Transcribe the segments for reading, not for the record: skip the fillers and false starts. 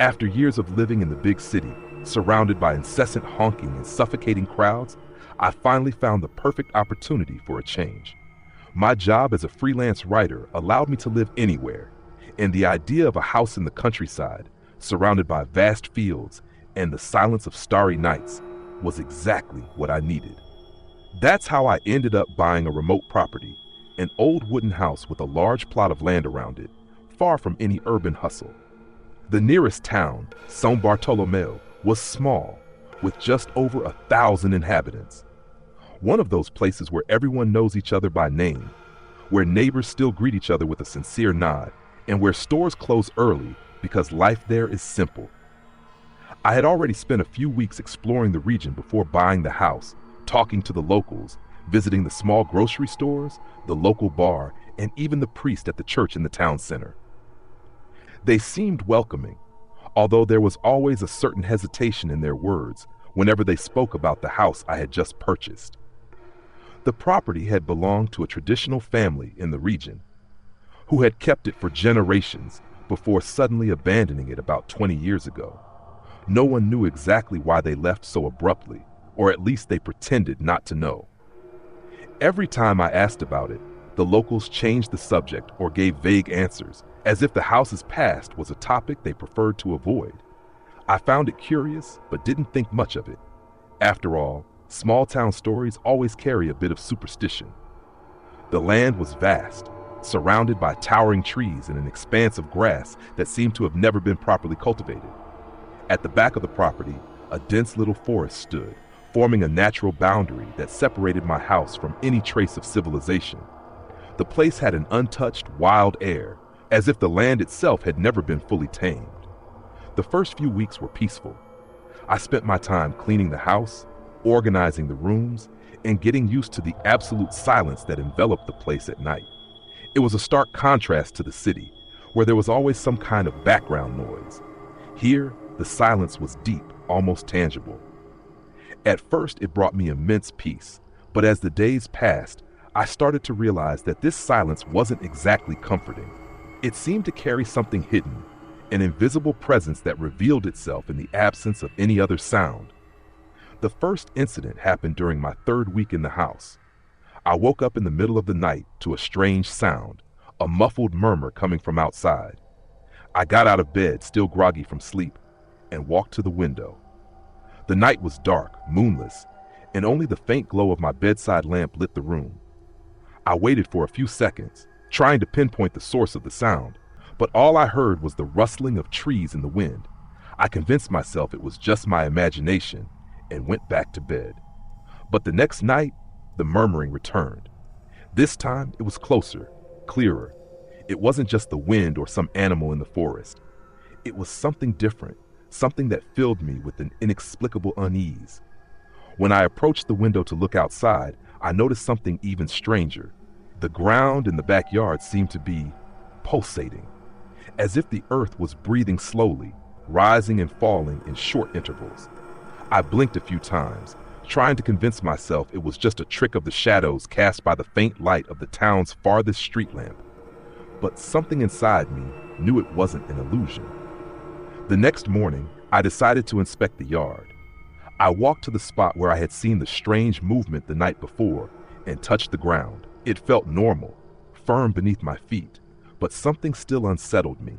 After years of living in the big city, surrounded by incessant honking and suffocating crowds, I finally found the perfect opportunity for a change. My job as a freelance writer allowed me to live anywhere, and the idea of a house in the countryside, surrounded by vast fields and the silence of starry nights, was exactly what I needed. That's how I ended up buying a remote property, an old wooden house with a large plot of land around it, far from any urban hustle. The nearest town, São Bartolomeu, was small, with just over 1,000 inhabitants. One of those places where everyone knows each other by name, where neighbors still greet each other with a sincere nod, and where stores close early because life there is simple. I had already spent a few weeks exploring the region before buying the house, talking to the locals, visiting the small grocery stores, the local bar, and even the priest at the church in the town center. They seemed welcoming, although there was always a certain hesitation in their words whenever they spoke about the house I had just purchased. The property had belonged to a traditional family in the region, who had kept it for generations before suddenly abandoning it about 20 years ago. No one knew exactly why they left so abruptly, or at least they pretended not to know. Every time I asked about it, the locals changed the subject or gave vague answers, as if the house's past was a topic they preferred to avoid. I found it curious, but didn't think much of it. After all, small-town stories always carry a bit of superstition. The land was vast, surrounded by towering trees and an expanse of grass that seemed to have never been properly cultivated. At the back of the property, a dense little forest stood, forming a natural boundary that separated my house from any trace of civilization. The place had an untouched, wild air, as if the land itself had never been fully tamed. The first few weeks were peaceful. I spent my time cleaning the house, organizing the rooms, and getting used to the absolute silence that enveloped the place at night. It was a stark contrast to the city, where there was always some kind of background noise. Here, the silence was deep, almost tangible. At first, it brought me immense peace, but as the days passed, I started to realize that this silence wasn't exactly comforting. It seemed to carry something hidden, an invisible presence that revealed itself in the absence of any other sound. The first incident happened during my third week in the house. I woke up in the middle of the night to a strange sound, a muffled murmur coming from outside. I got out of bed, still groggy from sleep, and walked to the window. The night was dark, moonless, and only the faint glow of my bedside lamp lit the room. I waited for a few seconds, trying to pinpoint the source of the sound, but all I heard was the rustling of trees in the wind. I convinced myself it was just my imagination and went back to bed. But the next night, the murmuring returned. This time, it was closer, clearer. It wasn't just the wind or some animal in the forest. It was something different, something that filled me with an inexplicable unease. When I approached the window to look outside, I noticed something even stranger. The ground in the backyard seemed to be pulsating, as if the earth was breathing slowly, rising and falling in short intervals. I blinked a few times, trying to convince myself it was just a trick of the shadows cast by the faint light of the town's farthest street lamp. But something inside me knew it wasn't an illusion. The next morning, I decided to inspect the yard. I walked to the spot where I had seen the strange movement the night before and touched the ground. It felt normal, firm beneath my feet, but something still unsettled me,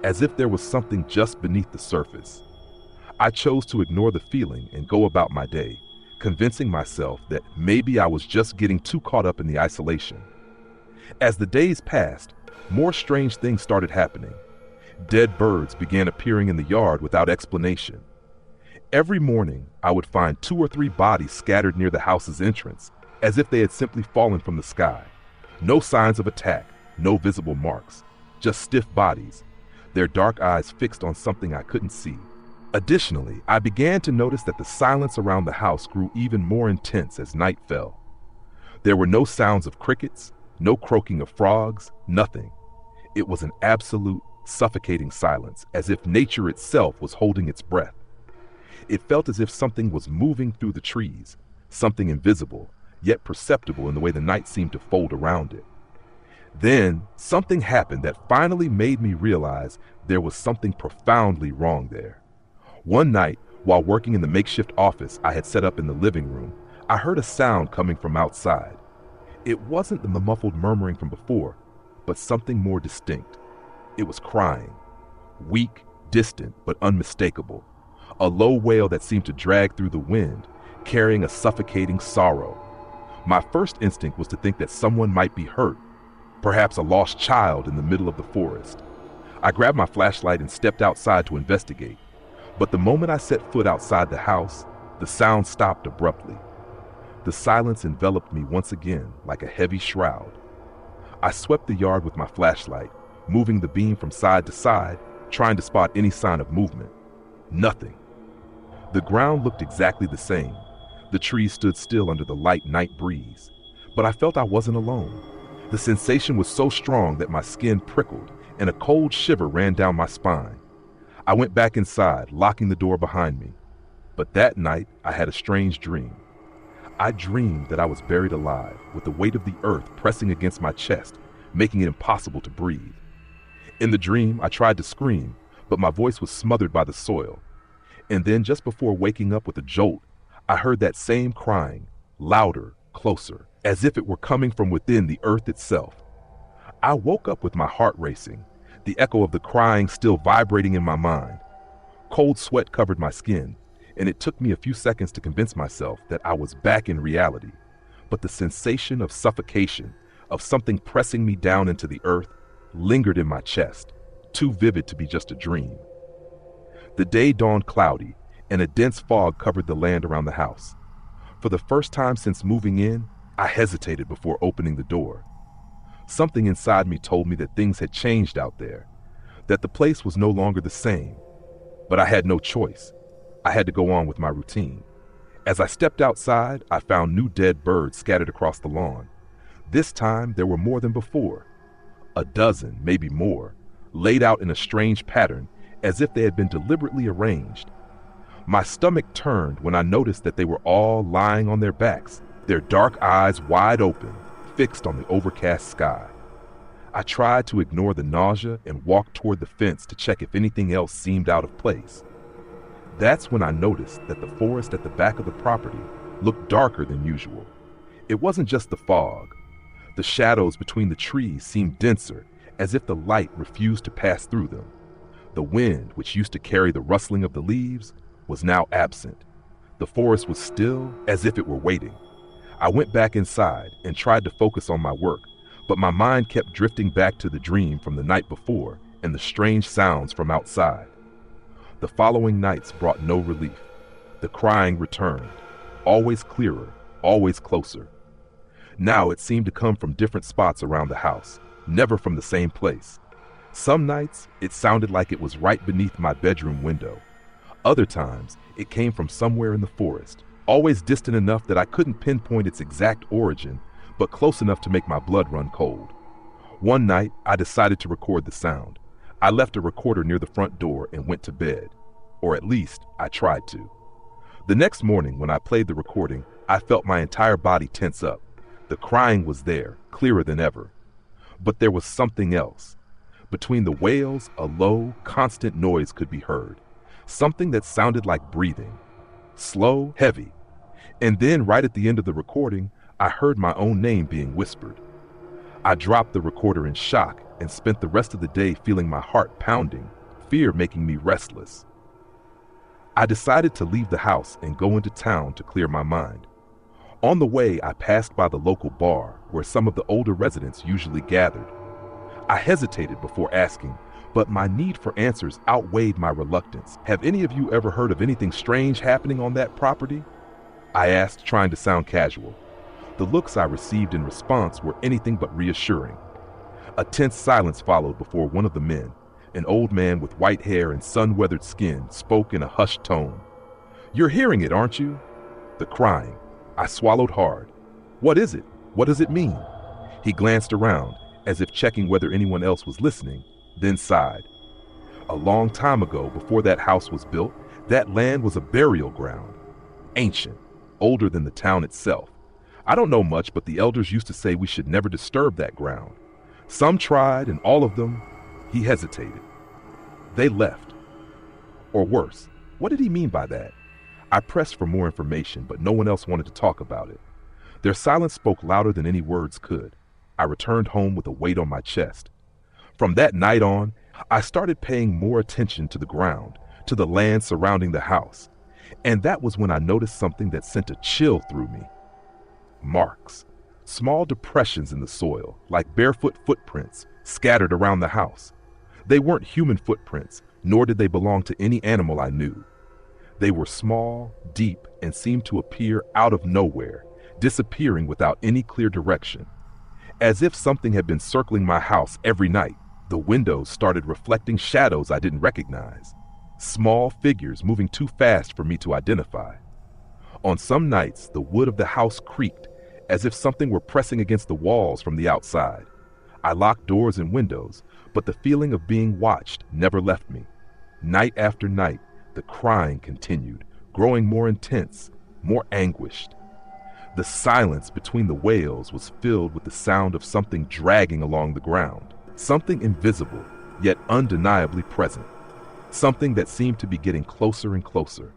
as if there was something just beneath the surface. I chose to ignore the feeling and go about my day, convincing myself that maybe I was just getting too caught up in the isolation. As the days passed, more strange things started happening. Dead birds began appearing in the yard without explanation. Every morning, I would find 2 or 3 bodies scattered near the house's entrance, as if they had simply fallen from the sky. No signs of attack, no visible marks, just stiff bodies, their dark eyes fixed on something I couldn't see. Additionally, I began to notice that the silence around the house grew even more intense as night fell. There were no sounds of crickets, no croaking of frogs, nothing. It was an absolute, suffocating silence, as if nature itself was holding its breath. It felt as if something was moving through the trees, something invisible, yet perceptible in the way the night seemed to fold around it. Then something happened that finally made me realize there was something profoundly wrong there. One night, while working in the makeshift office I had set up in the living room, I heard a sound coming from outside. It wasn't the muffled murmuring from before, but something more distinct. It was crying. Weak, distant, but unmistakable. A low wail that seemed to drag through the wind, carrying a suffocating sorrow. My first instinct was to think that someone might be hurt, perhaps a lost child in the middle of the forest. I grabbed my flashlight and stepped outside to investigate. But the moment I set foot outside the house, the sound stopped abruptly. The silence enveloped me once again like a heavy shroud. I swept the yard with my flashlight, moving the beam from side to side, trying to spot any sign of movement. Nothing. The ground looked exactly the same. The trees stood still under the light night breeze. But I felt I wasn't alone. The sensation was so strong that my skin prickled and a cold shiver ran down my spine. I went back inside, locking the door behind me. But that night, I had a strange dream. I dreamed that I was buried alive, with the weight of the earth pressing against my chest, making it impossible to breathe. In the dream, I tried to scream, but my voice was smothered by the soil. And then, just before waking up with a jolt, I heard that same crying, louder, closer, as if it were coming from within the earth itself. I woke up with my heart racing, the echo of the crying still vibrating in my mind. Cold sweat covered my skin, and it took me a few seconds to convince myself that I was back in reality. But the sensation of suffocation, of something pressing me down into the earth, lingered in my chest, too vivid to be just a dream. The day dawned cloudy, and a dense fog covered the land around the house. For the first time since moving in, I hesitated before opening the door. Something inside me told me that things had changed out there, that the place was no longer the same. But I had no choice. I had to go on with my routine. As I stepped outside, I found new dead birds scattered across the lawn. This time, there were more than before. A dozen, maybe more, laid out in a strange pattern, as if they had been deliberately arranged. My stomach turned when I noticed that they were all lying on their backs, their dark eyes wide open, fixed on the overcast sky. I tried to ignore the nausea and walked toward the fence to check if anything else seemed out of place. That's when I noticed that the forest at the back of the property looked darker than usual. It wasn't just the fog. The shadows between the trees seemed denser, as if the light refused to pass through them. The wind, which used to carry the rustling of the leaves, was now absent. The forest was still, as if it were waiting. I went back inside and tried to focus on my work, but my mind kept drifting back to the dream from the night before and the strange sounds from outside. The following nights brought no relief. The crying returned, always clearer, always closer. Now it seemed to come from different spots around the house, never from the same place. Some nights, it sounded like it was right beneath my bedroom window. Other times, it came from somewhere in the forest, always distant enough that I couldn't pinpoint its exact origin, but close enough to make my blood run cold. One night, I decided to record the sound. I left a recorder near the front door and went to bed. Or at least, I tried to. The next morning, when I played the recording, I felt my entire body tense up. The crying was there, clearer than ever. But there was something else. Between the wails, a low, constant noise could be heard. Something that sounded like breathing. Slow, heavy. And then, right at the end of the recording, I heard my own name being whispered. I dropped the recorder in shock and spent the rest of the day feeling my heart pounding, fear making me restless. I decided to leave the house and go into town to clear my mind. On the way, I passed by the local bar where some of the older residents usually gathered. I hesitated before asking, but my need for answers outweighed my reluctance. Have any of you ever heard of anything strange happening on that property? I asked, trying to sound casual. The looks I received in response were anything but reassuring. A tense silence followed before one of the men, an old man with white hair and sun-weathered skin, spoke in a hushed tone. "You're hearing it, aren't you?" The crying. I swallowed hard. "What is it? What does it mean?" He glanced around, as if checking whether anyone else was listening, then sighed. "A long time ago, before that house was built, that land was a burial ground. Ancient, older than the town itself. I don't know much, but the elders used to say we should never disturb that ground. Some tried, and all of them, he hesitated. They left. Or worse, what did he mean by that? I pressed for more information, but no one else wanted to talk about it. Their silence spoke louder than any words could. I returned home with a weight on my chest. From that night on, I started paying more attention to the ground, to the land surrounding the house. And that was when I noticed something that sent a chill through me. Marks. Small depressions in the soil, like barefoot footprints, scattered around the house. They weren't human footprints, nor did they belong to any animal I knew. They were small, deep, and seemed to appear out of nowhere, disappearing without any clear direction. As if something had been circling my house every night, the windows started reflecting shadows I didn't recognize. Small figures moving too fast for me to identify. On some nights, the wood of the house creaked, as if something were pressing against the walls from the outside. I locked doors and windows, but the feeling of being watched never left me. Night after night, the crying continued, growing more intense, more anguished. The silence between the wails was filled with the sound of something dragging along the ground, something invisible, yet undeniably present, something that seemed to be getting closer and closer.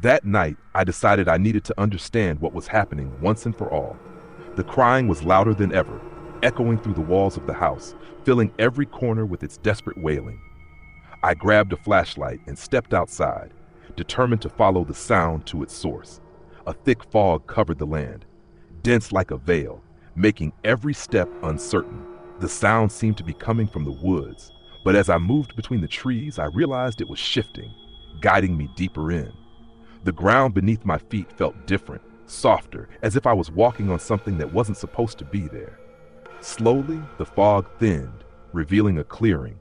That night, I decided I needed to understand what was happening once and for all. The crying was louder than ever, echoing through the walls of the house, filling every corner with its desperate wailing. I grabbed a flashlight and stepped outside, determined to follow the sound to its source. A thick fog covered the land, dense like a veil, making every step uncertain. The sound seemed to be coming from the woods, but as I moved between the trees, I realized it was shifting, guiding me deeper in. The ground beneath my feet felt different, softer, as if I was walking on something that wasn't supposed to be there. Slowly, the fog thinned, revealing a clearing.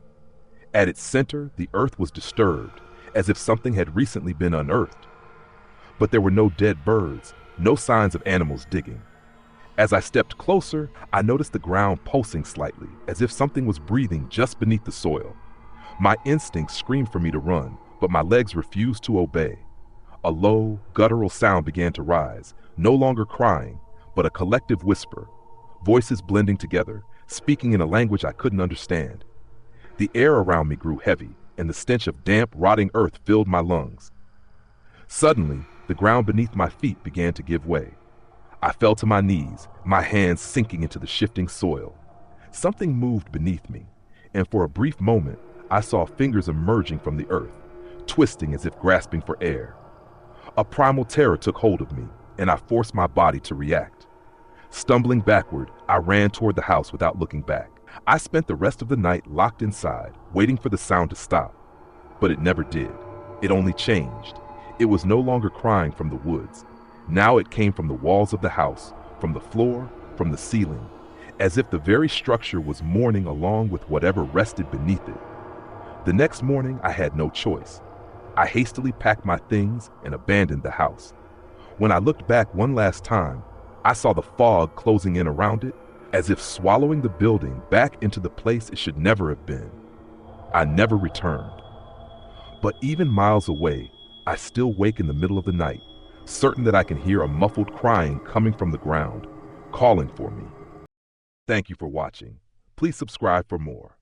At its center, the earth was disturbed, as if something had recently been unearthed. But there were no dead birds, no signs of animals digging. As I stepped closer, I noticed the ground pulsing slightly, as if something was breathing just beneath the soil. My instincts screamed for me to run, but my legs refused to obey. A low, guttural sound began to rise, no longer crying, but a collective whisper, voices blending together, speaking in a language I couldn't understand. The air around me grew heavy, and the stench of damp, rotting earth filled my lungs. Suddenly, the ground beneath my feet began to give way. I fell to my knees, my hands sinking into the shifting soil. Something moved beneath me, and for a brief moment, I saw fingers emerging from the earth, twisting as if grasping for air. A primal terror took hold of me, and I forced my body to react. Stumbling backward, I ran toward the house without looking back. I spent the rest of the night locked inside, waiting for the sound to stop. But it never did. It only changed. It was no longer crying from the woods. Now it came from the walls of the house, from the floor, from the ceiling, as if the very structure was mourning along with whatever rested beneath it. The next morning, I had no choice. I hastily packed my things and abandoned the house. When I looked back one last time, I saw the fog closing in around it, as if swallowing the building back into the place it should never have been. I never returned. But even miles away, I still wake in the middle of the night, certain that I can hear a muffled crying coming from the ground, calling for me. Thank you for watching. Please subscribe for more.